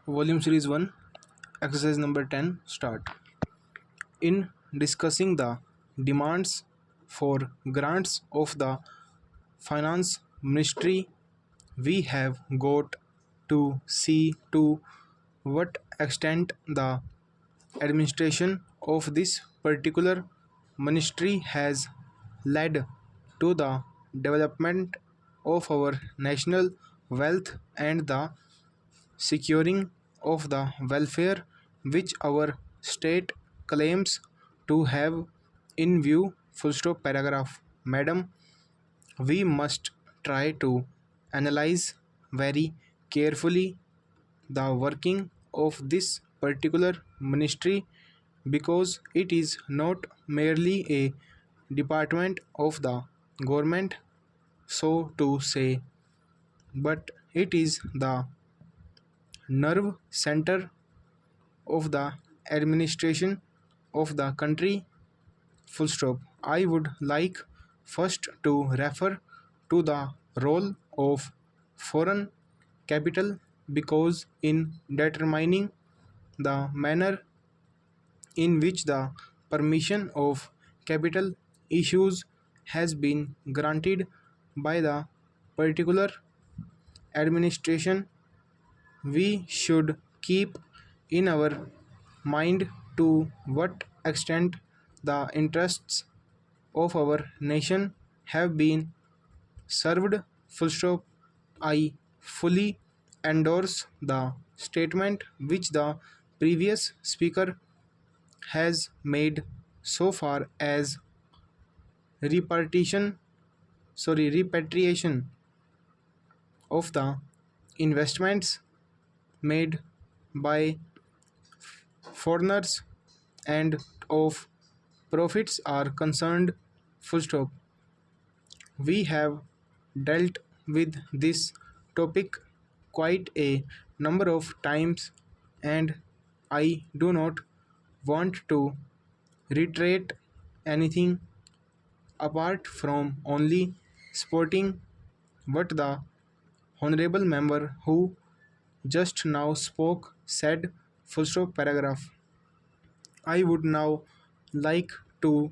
Volume Series 1, Exercise number 10, start. In discussing the demands for grants of the Finance Ministry, we have got to see to what extent the administration of this particular ministry has led to the development of our national wealth and the securing of the welfare which our state claims to have in view. Full stop paragraph. Madam, we must try to analyze very carefully the working of this particular ministry because it is not merely a department of the government, so to say, but it is the nerve center of the administration of the country. Full stop. I would like first to refer to the role of foreign capital because in determining the manner in which the permission of capital issues has been granted by the particular administration, we should keep in our mind to what extent the interests of our nation have been served. Full stop. I fully endorse the statement which the previous speaker has made so far as repatriation of the investments made by foreigners and of profits are concerned. Full stop. We have dealt with this topic quite a number of times, and I do not want to reiterate anything apart from only sporting what the honorable member who just now spoke said. Full stop paragraph. I would now like to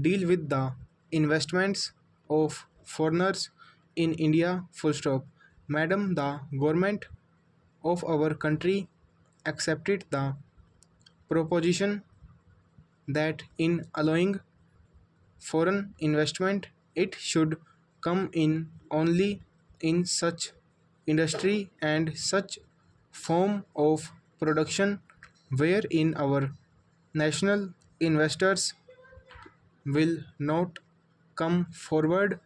deal with the investments of foreigners in India. Full stop. Madam, the government of our country accepted the proposition that in allowing foreign investment, it should come in only in such industry and such form of production wherein our national investors will not come forward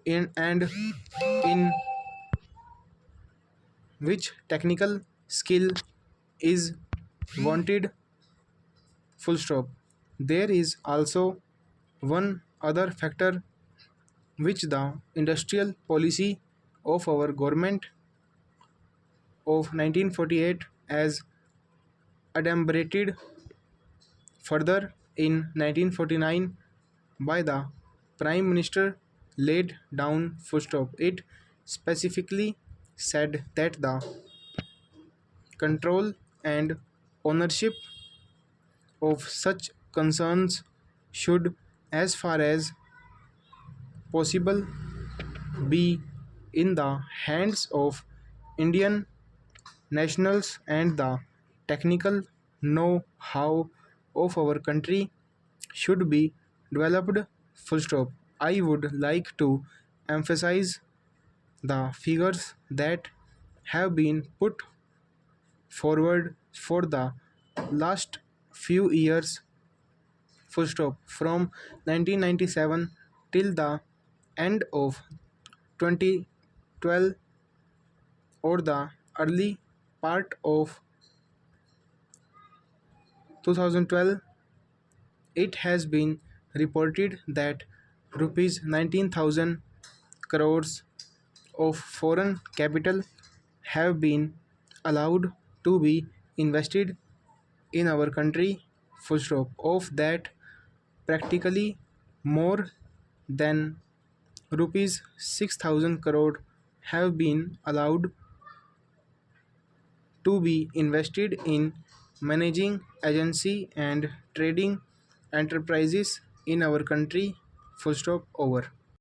in and in which technical skill is wanted. Full stop. There is also one other factor which the industrial policy of our government of 1948 as adumbrated further in 1949 by the Prime Minister laid down. Full stop. It specifically said that the control and ownership of such concerns should, as far as possible, be in the hands of Indian nationals and the technical know-how of our country should be developed. Full stop. I would like to emphasize the figures that have been put forward for the last few years. Full stop. From 1997 till the end of 2012 or the early part of 2012, it has been reported that rupees 19,000 crores of foreign capital have been allowed to be invested in our country. Full stop. Of that, practically more than rupees 6,000 crore have been allowed to be invested in managing agency and trading enterprises in our country. Full stop over.